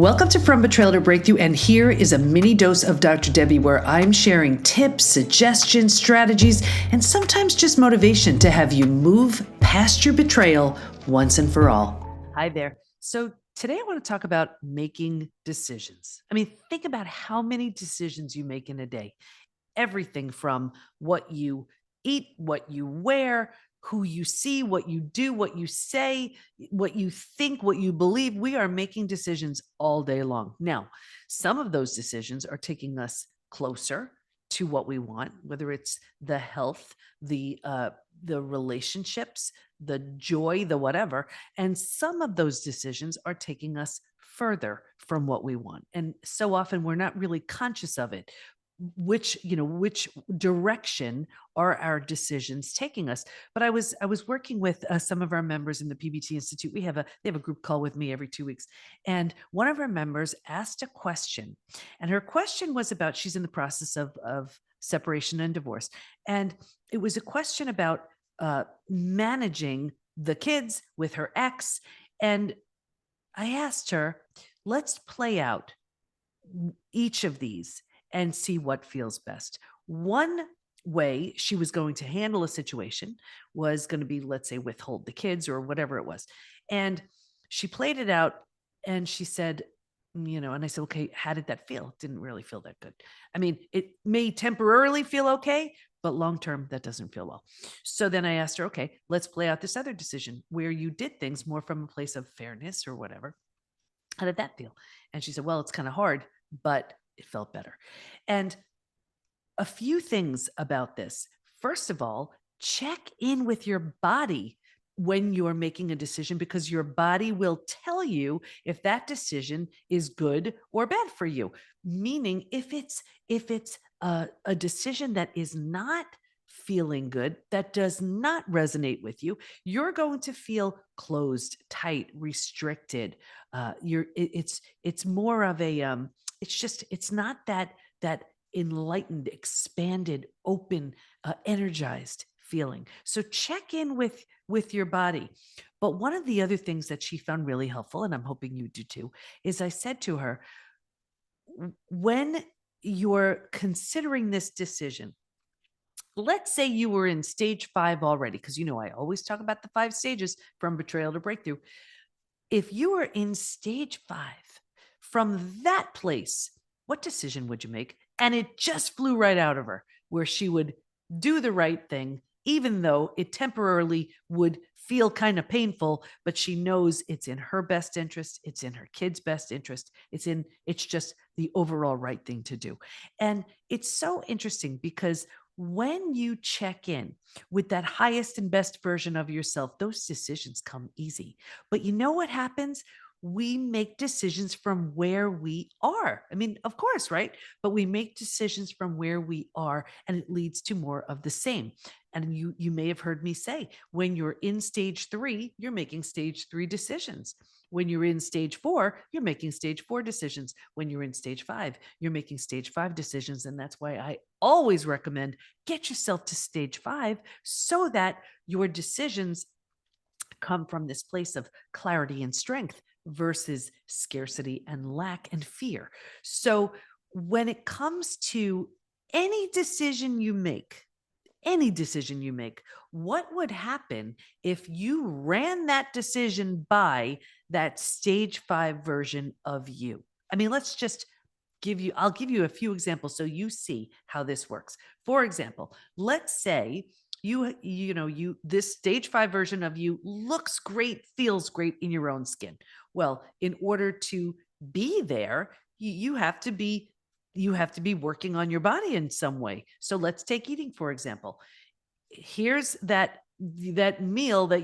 Welcome to From Betrayal to Breakthrough, and here is a mini dose of Dr. Debbie where I'm sharing tips, suggestions, strategies, and sometimes just motivation to have you move past your betrayal once and for all. Hi there. So today I want to talk about making decisions. Think about how many decisions you make in a day. Everything from what you eat, what you wear, who you see, what you do, what you say, what you think, what you believe. We are making decisions all day long. Now, some of those decisions are taking us closer to what we want, whether it's the health, the relationships, the joy, the whatever. And some of those decisions are taking us further from what we want. And so often we're not really conscious of it. Which direction are our decisions taking us? But I was working with some of our members in the PBT Institute. They have a group call with me every 2 weeks, and one of our members asked a question, and her question was about, she's in the process of separation and divorce, and it was a question about managing the kids with her ex. And I asked her, let's play out each of these and see what feels best. One way she was going to handle a situation was going to be, let's say, withhold the kids or whatever it was. And she played it out and she said, and I said, okay, how did that feel? It didn't really feel that good. It may temporarily feel okay, but long-term, that doesn't feel well. So then I asked her, okay, let's play out this other decision where you did things more from a place of fairness or whatever. How did that feel? And she said, well, it's kind of hard, but it felt better. And a few things about this. First of all, check in with your body when you're making a decision, because your body will tell you if that decision is good or bad for you. Meaning, if it's a decision that is not feeling good, that does not resonate with you, you're going to feel closed, tight, restricted. It's more of a it's not that enlightened, expanded, open, energized feeling. So check in with your body. But one of the other things that she found really helpful, and I'm hoping you do too, is I said to her, when you're considering this decision, let's say you were in stage 5 already, because I always talk about the 5 stages from betrayal to breakthrough. If you were in stage 5, from that place, what decision would you make? And it just flew right out of her, where she would do the right thing, even though it temporarily would feel kind of painful, but she knows it's in her best interest. It's in her kids' best interest. It's just the overall right thing to do. And it's so interesting because when you check in with that highest and best version of yourself, those decisions come easy. But you know what happens? We make decisions from where we are. Of course, right? But we make decisions from where we are, and it leads to more of the same. And you may have heard me say, when you're in stage 3, you're making stage 3 decisions. When you're in stage 4, you're making stage 4 decisions. When you're in stage 5, you're making stage 5 decisions. And that's why I always recommend get yourself to stage 5 so that your decisions come from this place of clarity and strength versus scarcity and lack and fear. So when it comes to any decision you make, what would happen if you ran that decision by that stage 5 version of you? Let's just I'll give you a few examples so you see how this works. For example, let's say this stage 5 version of you looks great, feels great in your own skin. Well, in order to be there, you have to be working on your body in some way. So let's take eating, for example. Here's that meal that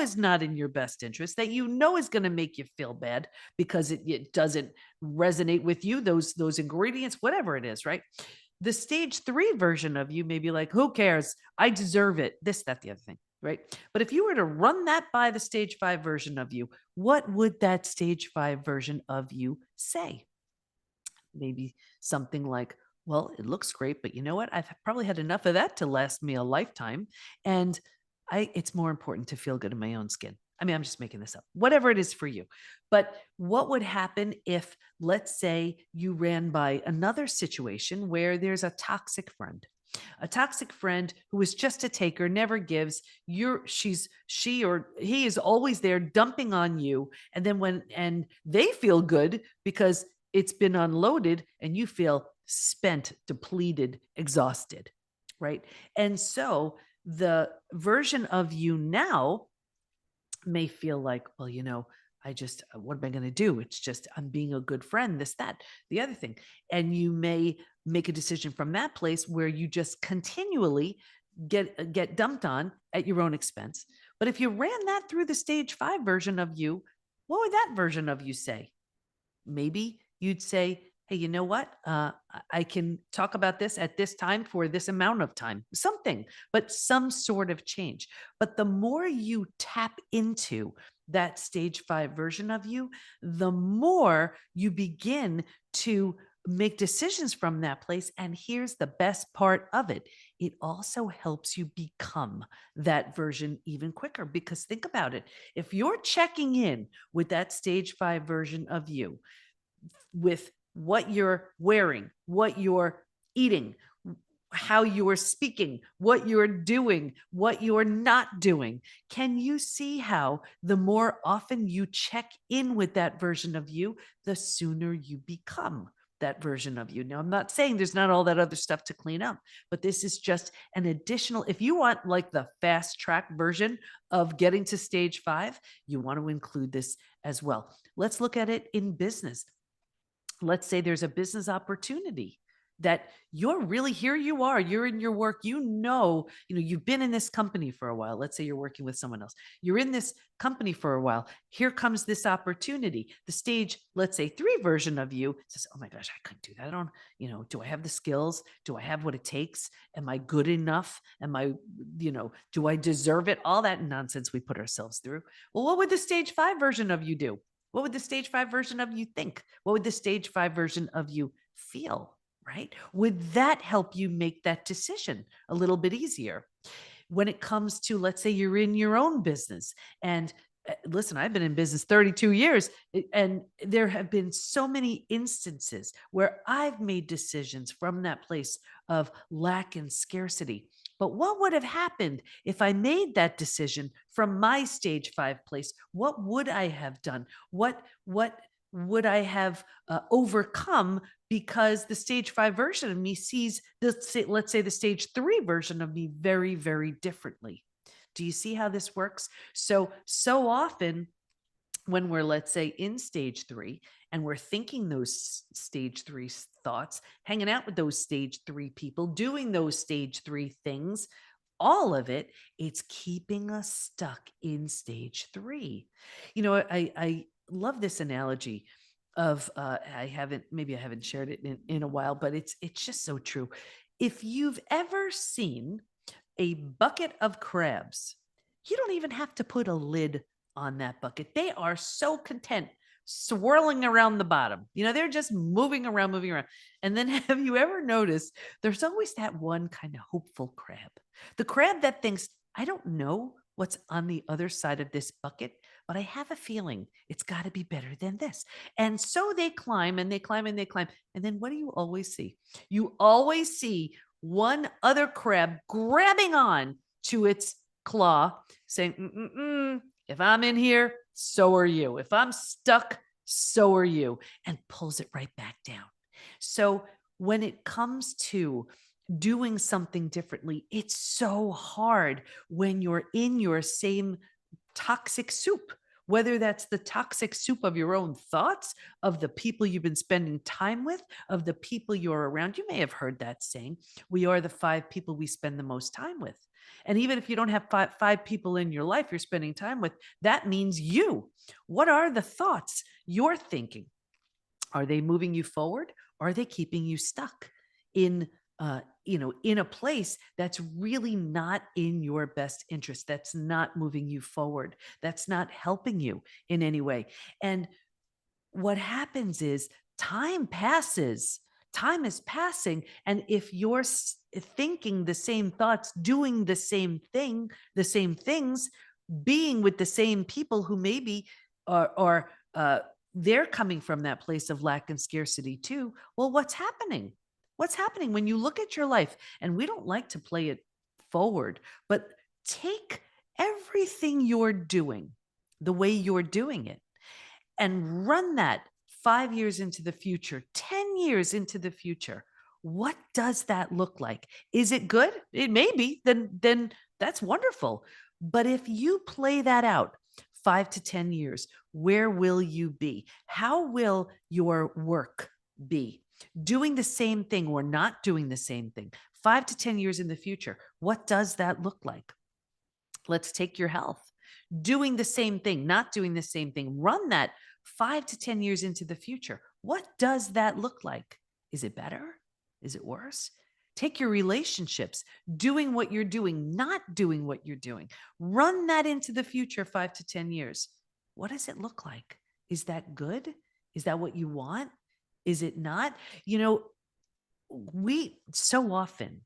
is not in your best interest, that is going to make you feel bad because it doesn't resonate with you, those ingredients, whatever it is, right? The stage 3 version of you may be like, who cares? I deserve it. This, that, the other thing, right? But if you were to run that by the stage 5 version of you, what would that stage 5 version of you say? Maybe something like, well, it looks great, but you know what? I've probably had enough of that to last me a lifetime. And it's more important to feel good in my own skin. I mean, I'm just making this up, whatever it is for you. But what would happen if, let's say, you ran by another situation where there's a toxic friend? A toxic friend who is just a taker, never gives. She or he is always there dumping on you. And then and they feel good because it's been unloaded and you feel spent, depleted, exhausted, right? And so the version of you now may feel like, well, what am I going to do? It's just, I'm being a good friend, this, that, the other thing. And you may make a decision from that place where you just continually get dumped on at your own expense. But if you ran that through the stage 5 version of you, what would that version of you say? Maybe you'd say, hey, you know what? I can talk about this at this time for this amount of time, something, but some sort of change. But the more you tap into that stage 5 version of you, the more you begin to make decisions from that place. And here's the best part of it. It also helps you become that version even quicker, because think about it. If you're checking in with that stage 5 version of you, with what you're wearing, what you're eating, how you're speaking, what you're doing, what you're not doing. Can you see how the more often you check in with that version of you, the sooner you become that version of you? Now, I'm not saying there's not all that other stuff to clean up, but this is just an additional, if you want like the fast track version of getting to stage 5, you want to include this as well. Let's look at it in business. Let's say there's a business opportunity that you're really, here you are, you're in your work, you've been in this company for a while. Let's say you're working with someone else. You're in this company for a while. Here comes this opportunity. The stage, let's say 3 version of you says, oh my gosh, I couldn't do that. I don't, do I have the skills? Do I have what it takes? Am I good enough? Do I deserve it? All that nonsense we put ourselves through. Well, what would the stage 5 version of you do? What would the stage 5 version of you think? What would the stage 5 version of you feel, right? Would that help you make that decision a little bit easier? When it comes to, let's say you're in your own business, and listen, I've been in business 32 years, and there have been so many instances where I've made decisions from that place of lack and scarcity. But what would have happened if I made that decision from my stage 5 place? What would I have done? What would I have overcome, because the stage 5 version of me sees let's say the stage 3 version of me very, very differently. Do you see how this works? So often when we're, let's say, in stage 3 and we're thinking those stage 3 thoughts, hanging out with those stage 3 people, doing those stage 3 things, all of it, it's keeping us stuck in stage 3. I love this analogy of I haven't shared it in a while, but it's just so true. If you've ever seen a bucket of crabs, you don't even have to put a lid on that bucket. They are so content swirling around the bottom. They're just moving around. And then have you ever noticed there's always that one kind of hopeful crab? The crab that thinks, I don't know what's on the other side of this bucket, but I have a feeling it's got to be better than this. And so they climb and they climb and they climb. And then what do you always see? You always see one other crab grabbing on to its claw, saying, if I'm in here, so are you. If I'm stuck, so are you, and pulls it right back down. So when it comes to doing something differently, it's so hard when you're in your same toxic soup, whether that's the toxic soup of your own thoughts, of the people you've been spending time with, of the people you're around. You may have heard that saying, we are the 5 people we spend the most time with. And even if you don't have five people in your life you're spending time with, that means you. What are the thoughts you're thinking? Are they moving you forward? Or are they keeping you stuck in a place that's really not in your best interest, that's not moving you forward, that's not helping you in any way? And what happens is time passes. Time is passing. And if you're thinking the same thoughts, doing the same thing, the same things, being with the same people who maybe are they're coming from that place of lack and scarcity too. Well, what's happening? What's happening when you look at your life? And we don't like to play it forward, but take everything you're doing, the way you're doing it, and run that 5 years into the future, 10 years into the future. What does that look like? Is it good? It may be, then that's wonderful. But if you play that out 5 to 10 years, where will you be? How will your work be? Doing the same thing or not doing the same thing? 5 to 10 years in the future, what does that look like? Let's take your health. Doing the same thing, not doing the same thing. Run that 5 to 10 years into the future. What does that look like? Is it better? Is it worse? Take your relationships, doing what you're doing, not doing what you're doing. Run that into the future 5 to 10 years. What does it look like? Is that good? Is that what you want? Is it not? You know, we so often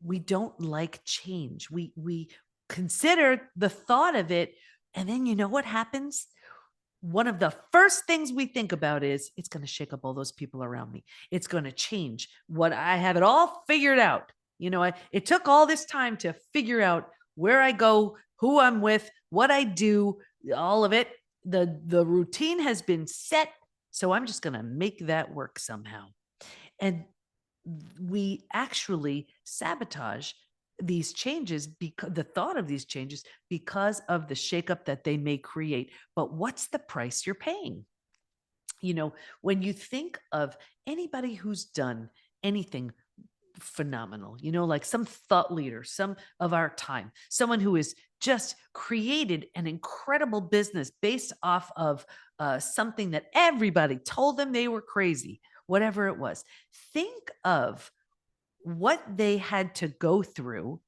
we don't like change. We consider the thought of it, and then you know what happens? One of the first things we think about is it's going to shake up all those people around me. It's going to change what I have it all figured out. It took all this time to figure out where I go, who I'm with, what I do, all of it. The routine has been set, so I'm just going to make that work somehow. And we actually sabotage these changes, because the thought of these changes, because of the shakeup that they may create. But what's the price you're paying? When you think of anybody who's done anything phenomenal, like some thought leader, some of our time, someone who has just created an incredible business based off of something that everybody told them they were crazy, whatever it was. Think of what they had to go through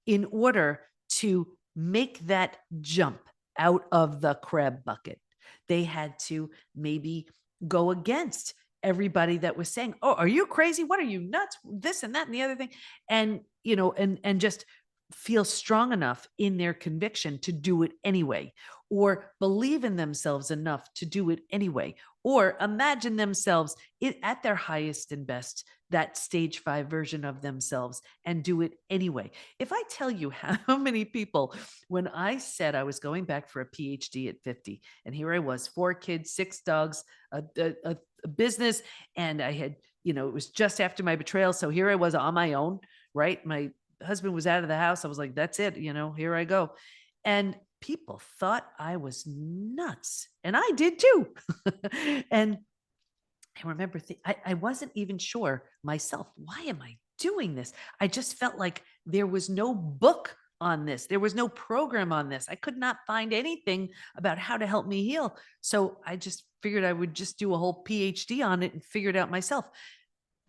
in order to make that jump out of the crab bucket. They had to maybe go against everybody that was saying, "Oh, are you crazy? What are you nuts? This and that and the other thing." And, and just feel strong enough in their conviction to do it anyway, or believe in themselves enough to do it anyway, or imagine themselves at their highest and best, that stage 5 version of themselves, and do it anyway. If I tell you how many people, when I said I was going back for a PhD at 50, and here I was, 4 kids, 6 dogs, a business, and I had, it was just after my betrayal. So here I was on my own, right? My husband was out of the house. I was like, that's it, here I go. And people thought I was nuts, and I did too. And I remember I wasn't even sure myself, why am I doing this? I just felt like there was no book on this. There was no program on this. I could not find anything about how to help me heal. So I just figured I would just do a whole PhD on it and figure it out myself.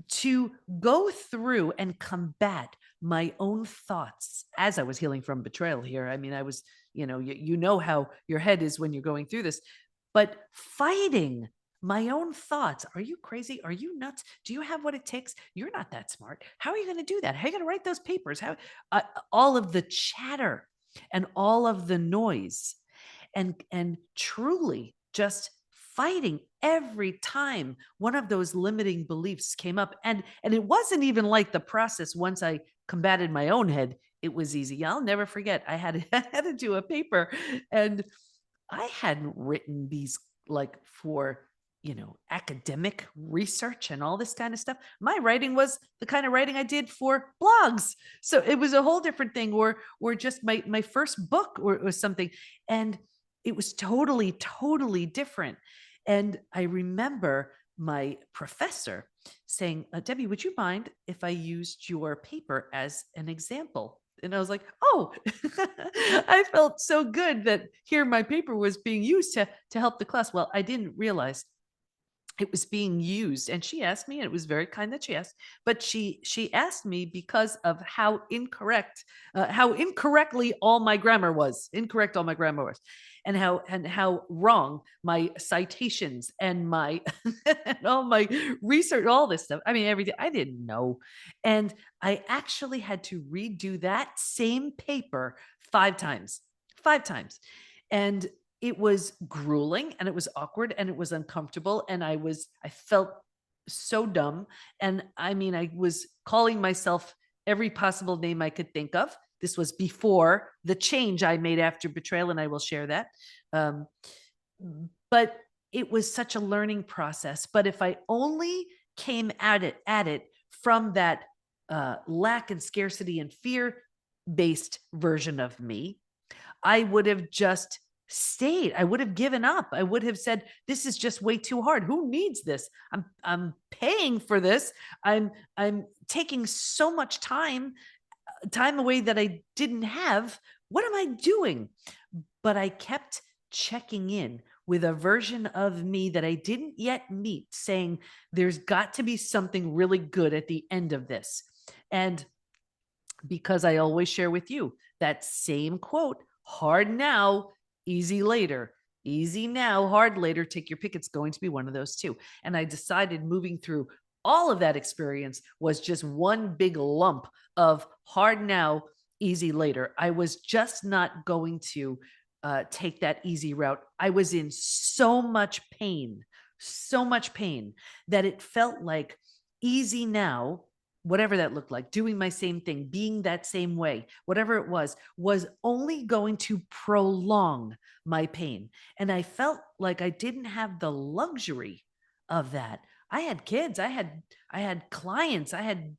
To go through and combat my own thoughts as I was healing from betrayal here. I mean, I was, you know how your head is when you're going through this, but fighting my own thoughts. Are you crazy? Are you nuts? Do you have what it takes? You're not that smart. How are you going to do that? How are you going to write those papers? How all of the chatter and all of the noise, and truly just fighting every time one of those limiting beliefs came up. And it wasn't even like the process once I combated my own head, it was easy. I'll never forget. I had to do a paper, and I hadn't written these like for academic research and all this kind of stuff. My writing was the kind of writing I did for blogs. So it was a whole different thing, or just my first book or something. And it was totally, totally different. And I remember my professor saying, Debbie, would you mind if I used your paper as an example? And I was like, oh, I felt so good that here my paper was being used to help the class. Well, I didn't realize it was being used. And she asked me, and it was very kind that she asked, but she asked me because of how incorrectly all my grammar was, and how wrong my citations and my and all my research, all this stuff. I mean, everything I didn't know. And I actually had to redo that same paper 5 times. 5 times. And it was grueling and it was awkward and it was uncomfortable. And I felt so dumb. And I mean, I was calling myself every possible name I could think of. This was before the change I made after betrayal, and I will share that. Um, but it was such a learning process. But if I only came at it from that lack and scarcity and fear based version of me, I would have just stayed. I would have given up. I would have said, this is just way too hard. Who needs this? I'm paying for this. I'm taking so much time away that I didn't have. What am I doing? But I kept checking in with a version of me that I didn't yet meet, saying, there's got to be something really good at the end of this. And because I always share with you that same quote, hard now, easy later. Easy now, hard later. Take your pick. It's going to be one of those two. And I decided moving through all of that experience was just one big lump of hard now, easy later. I was just not going to take that easy route. I was in so much pain that it felt like easy now, whatever that looked like, doing my same thing, being that same way, whatever it was only going to prolong my pain. And I felt like I didn't have the luxury of that. I had kids, I had clients, I had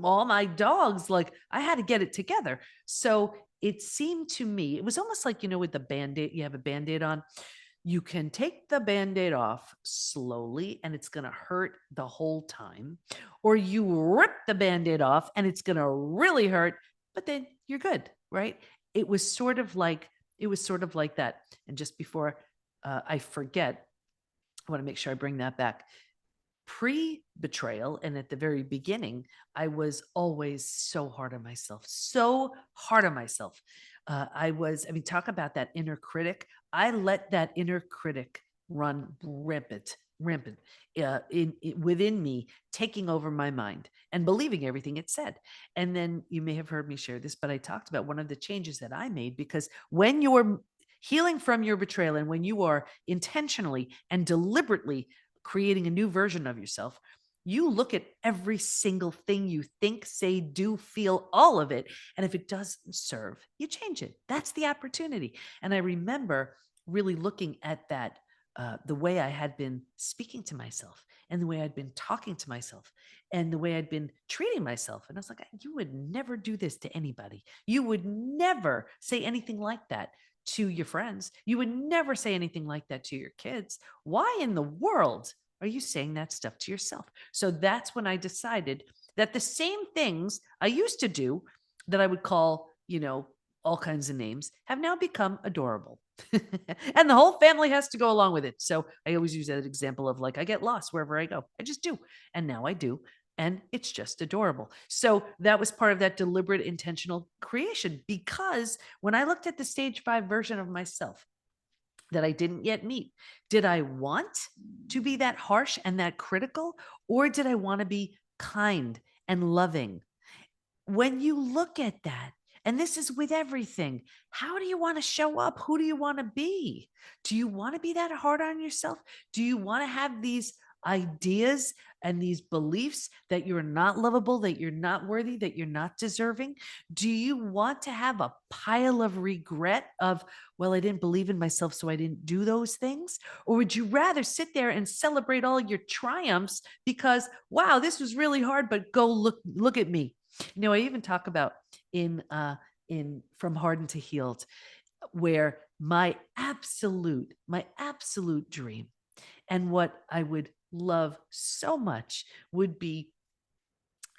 all my dogs, like I had to get it together. So it seemed to me, it was almost like, with the Band-Aid, you have a Band-Aid on. You can take the Band-Aid off slowly and it's going to hurt the whole time, or you rip the Band-Aid off and it's going to really hurt, but then you're good, right? It was sort of like that. And just before I forget, I want to make sure I bring that back. Pre-betrayal and at the very beginning, I was always so hard on myself, talk about that inner critic. I let that inner critic run rampant within me, taking over my mind and believing everything it said. And then you may have heard me share this, but I talked about one of the changes that I made, because when you're healing from your betrayal and when you are intentionally and deliberately creating a new version of yourself, you look at every single thing you think, say, do, feel, all of it. And if it doesn't serve, you change it. That's the opportunity. And I remember really looking at that, the way I had been speaking to myself and the way I'd been talking to myself and the way I'd been treating myself. And I was like, you would never do this to anybody. You would never say anything like that to your friends. You would never say anything like that to your kids. Why in the world are you saying that stuff to yourself? So that's when I decided that the same things I used to do that I would call, all kinds of names have now become adorable. And the whole family has to go along with it. So I always use that example of, like, I get lost wherever I go. I just do. And now I do. And it's just adorable. So that was part of that deliberate, intentional creation, because when I looked at the stage 5 version of myself that I didn't yet meet, did I want to be that harsh and that critical, or did I want to be kind and loving? When you look at that, and this is with everything, how do you want to show up? Who do you want to be? Do you want to be that hard on yourself? Do you want to have these ideas and these beliefs that you're not lovable, that you're not worthy, that you're not deserving? Do you want to have a pile of regret of, well, I didn't believe in myself, so I didn't do those things? Or would you rather sit there and celebrate all your triumphs because, wow, this was really hard, but go look at me. I even talk about in From Hardened to Healed, where my absolute dream and what I would love so much would be,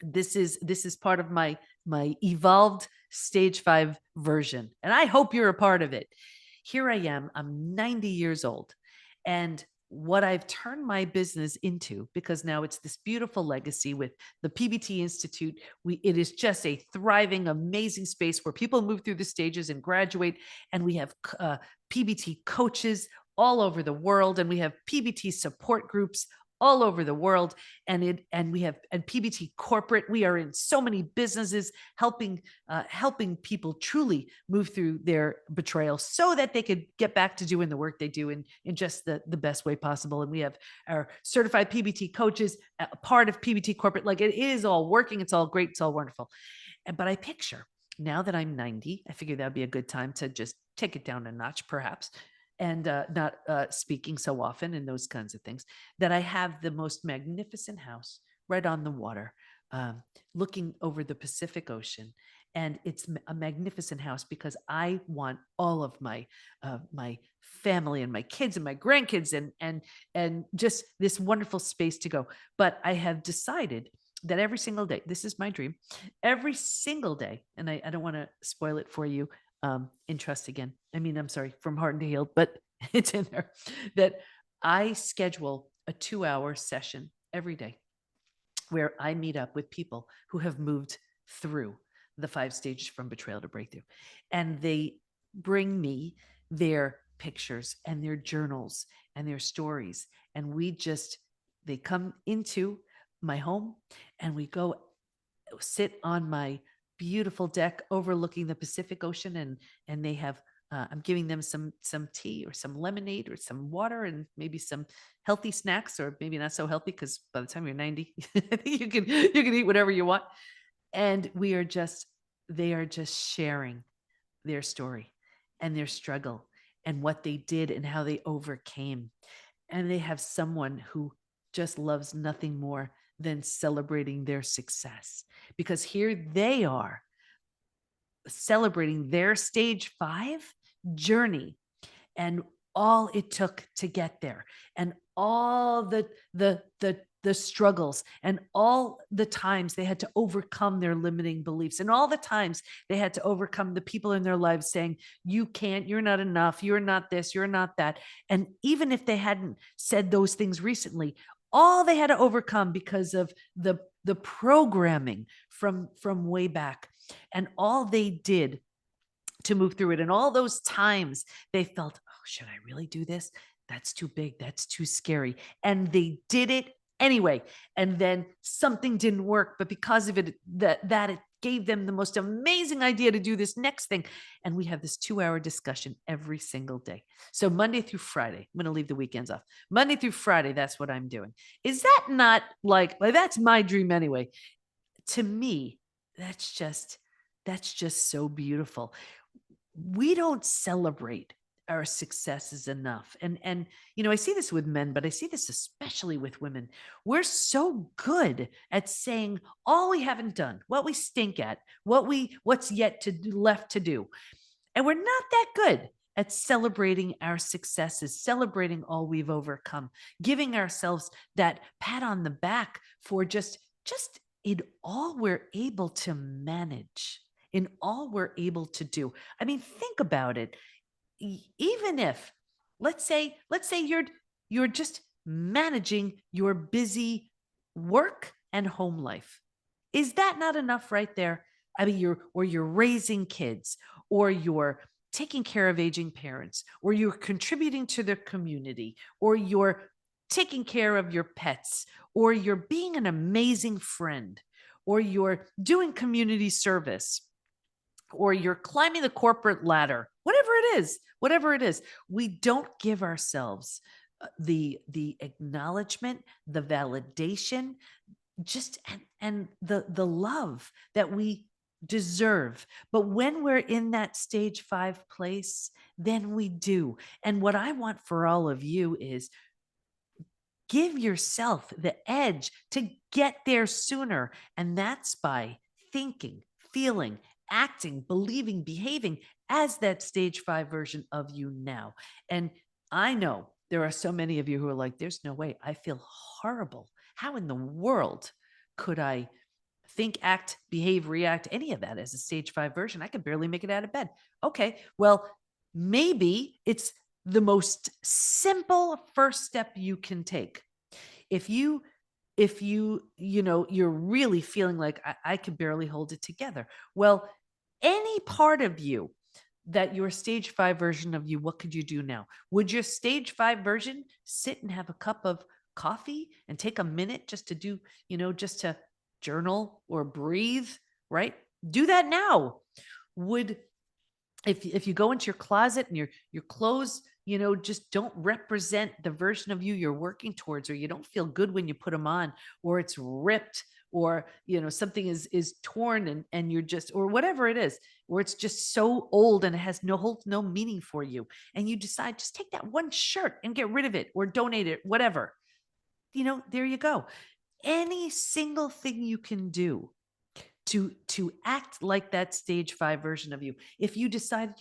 this is part of my evolved stage 5 version, and I hope you're a part of it. Here I am, I'm 90 years old, and what I've turned my business into, because now it's this beautiful legacy with the PBT Institute. It is just a thriving, amazing space where people move through the stages and graduate. And we have PBT coaches all over the world. And we have PBT support groups all over the world. And we have, and PBT corporate, we are in so many businesses helping people truly move through their betrayal so that they could get back to doing the work they do in just the best way possible. And we have our certified PBT coaches, a part of PBT corporate. Like, it is all working. It's all great. It's all wonderful. But I picture, now that I'm 90, I figured that'd be a good time to just take it down a notch, perhaps, and not speaking so often and those kinds of things, that I have the most magnificent house right on the water, looking over the Pacific Ocean. And it's a magnificent house because I want all of my family and my kids and my grandkids and just this wonderful space to go. But I have decided that every single day, this is my dream, every single day, and I don't want to spoil it for you, in Trust Again. I mean, I'm sorry, From Heart and Healed, but it's in there, that I schedule a 2-hour session every day where I meet up with people who have moved through the 5 stages from betrayal to breakthrough. And they bring me their pictures and their journals and their stories. And they come into my home and we go sit on my beautiful deck overlooking the Pacific Ocean, and they have I'm giving them some tea or some lemonade or some water and maybe some healthy snacks, or maybe not so healthy because by the time you're 90 you can eat whatever you want. And they are just sharing their story and their struggle and what they did and how they overcame. And they have someone who just loves nothing more than celebrating their success, because here they are celebrating their stage 5 journey and all it took to get there, and all the struggles, and all the times they had to overcome their limiting beliefs, and all the times they had to overcome the people in their lives saying, you can't, you're not enough, you're not this, you're not that. And even if they hadn't said those things recently, all they had to overcome because of the programming from way back, and all they did to move through it. And all those times they felt, oh, should I really do this? That's too big. That's too scary. And they did it anyway. And then something didn't work, but because of it, that it gave them the most amazing idea to do this next thing. And we have this 2-hour discussion every single day. So Monday through Friday, I'm going to leave the weekends off. Monday through Friday, that's what I'm doing. Is that not like that's my dream anyway? To me, that's just so beautiful. We don't celebrate our successes enough. And I see this with men, but I see this especially with women. We're so good at saying all we haven't done, what we stink at, what's yet left to do. And we're not that good at celebrating our successes, celebrating all we've overcome, giving ourselves that pat on the back for just in all we're able to manage, in all we're able to do. I mean, think about it. Even if, let's say you're just managing your busy work and home life. Is that not enough right there? I mean, you're raising kids, or you're taking care of aging parents, or you're contributing to the community, or you're taking care of your pets, or you're being an amazing friend, or you're doing community service, or you're climbing the corporate ladder, whatever it is, we don't give ourselves the acknowledgement, the validation, and the love that we deserve. But when we're in that stage 5 place, then we do. And what I want for all of you is give yourself the edge to get there sooner. And that's by thinking, feeling, acting, believing, behaving as that stage 5 version of you now. And I know there are so many of you who are like, there's no way, I feel horrible. How in the world could I think, act, behave, react, any of that as a stage 5 version? I could barely make it out of bed. Okay, well, maybe it's the most simple first step you can take. If you're really feeling like I could barely hold it together, well, any part of you that your stage 5 version of you, what could you do now? Would your stage 5 version sit and have a cup of coffee and take a minute just to do, just to journal or breathe, right? Do that now. Would if you go into your closet and your clothes, just don't represent the version of you you're working towards, or you don't feel good when you put them on, or it's ripped, or something is torn, and you're just, or whatever it is, or it's just so old and it has no meaning for you, and you decide just take that one shirt and get rid of it or donate it, whatever, there you go. Any single thing you can do to act like that stage 5 version of you. If you decide,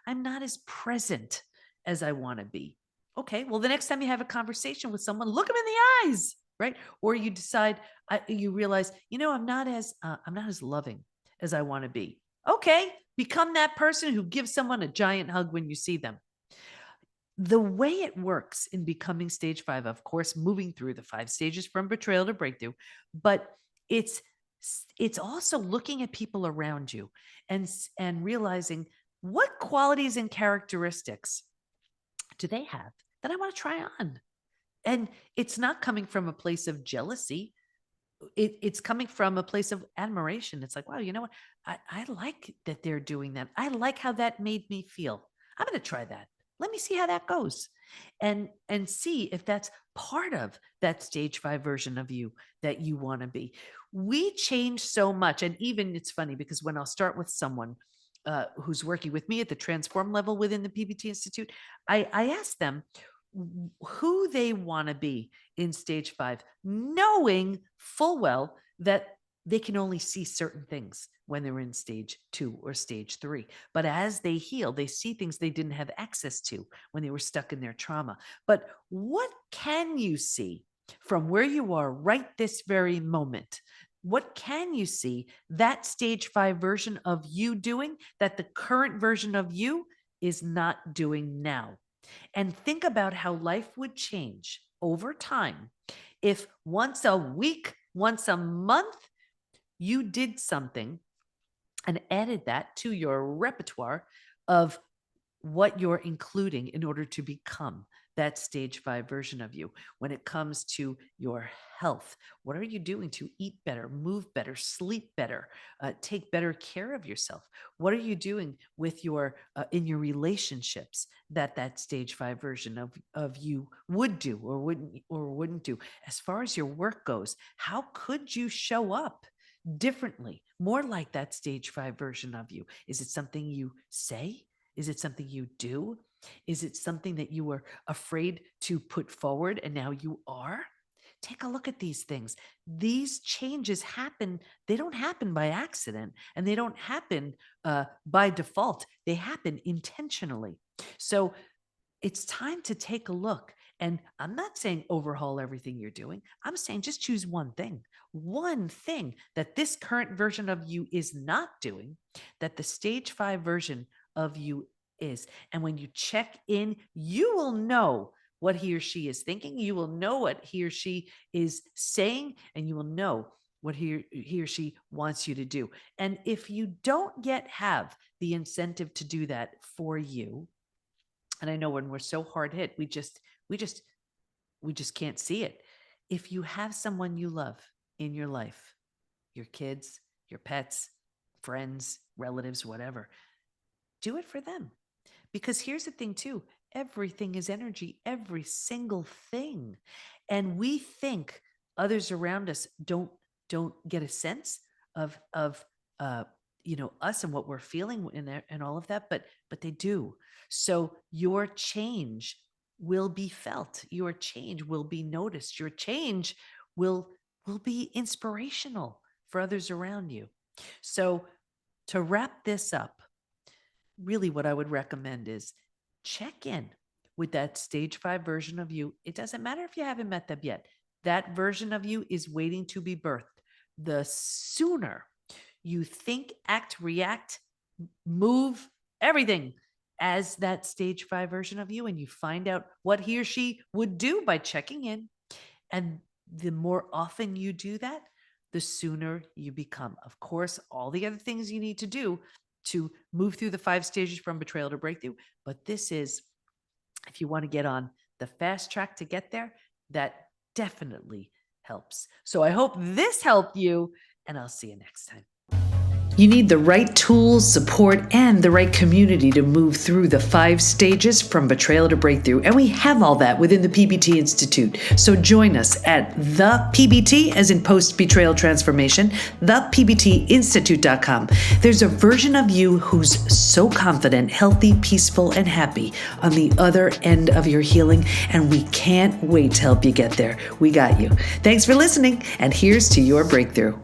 I'm not as present as I want to be. Okay, well, the next time you have a conversation with someone, look them in the eyes, right? Or you decide, you realize, I'm not as loving as I want to be. Okay, become that person who gives someone a giant hug when you see them. The way it works in becoming stage 5, of course, moving through the 5 stages from betrayal to breakthrough, but it's also looking at people around you and realizing what qualities and characteristics do they have that I want to try on. And it's not coming from a place of jealousy. It's coming from a place of admiration. It's like, wow, you know what? I like that they're doing that. I like how that made me feel. I'm going to try that. Let me see how that goes. And see if that's part of that stage 5 version of you that you want to be. We change so much. And even it's funny because when I'll start with someone who's working with me at the transform level within the PBT Institute, I ask them who they want to be in stage 5, knowing full well that they can only see certain things when they're in stage 2 or stage 3. But as they heal, they see things they didn't have access to when they were stuck in their trauma. But what can you see from where you are right this very moment? What can you see that stage 5 version of you doing that the current version of you is not doing now? And think about how life would change over time if once a week, once a month, you did something and added that to your repertoire of what you're including in order to become that stage 5 version of you. When it comes to your health, what are you doing to eat better, move better, sleep better, take better care of yourself? What are you doing with your in your relationships that stage 5 version of you would do or wouldn't do? As far as your work goes, how could you show up differently, more like that stage 5 version of you? Is it something you say? Is it something you do? Is it something that you were afraid to put forward and now you are? Take a look at these things. These changes happen. They don't happen by accident and they don't happen by default. They happen intentionally. So it's time to take a look. And I'm not saying overhaul everything you're doing. I'm saying just choose one thing that this current version of you is not doing, that the stage 5 version of you is. And when you check in, you will know what he or she is thinking. You will know what he or she is saying, and you will know what he or she wants you to do. And if you don't yet have the incentive to do that for you, and I know when we're so hard hit, we just can't see it. If you have someone you love in your life, your kids, your pets, friends, relatives, whatever, do it for them. Because here's the thing too, everything is energy, every single thing. And we think others around us don't get a sense of us and what we're feeling and all of that, but they do. So your change will be felt, your change will be noticed, your change will be inspirational for others around you. So to wrap this up, really what I would recommend is check in with that stage 5 version of you. It doesn't matter if you haven't met them yet. That version of you is waiting to be birthed. The sooner you think, act, react, move, everything as that stage 5 version of you, and you find out what he or she would do by checking in, and the more often you do that, the sooner you become. Of course, all the other things you need to do to move through the 5 stages from betrayal to breakthrough. But this is, if you want to get on the fast track to get there, That definitely helps. So I hope this helped you, and I'll see you next time. You need the right tools, support, and the right community to move through the 5 stages from betrayal to breakthrough. And we have all that within the PBT Institute. So join us at the PBT, as in post-betrayal transformation, thepbtinstitute.com. There's a version of you who's so confident, healthy, peaceful, and happy on the other end of your healing. And we can't wait to help you get there. We got you. Thanks for listening. And here's to your breakthrough.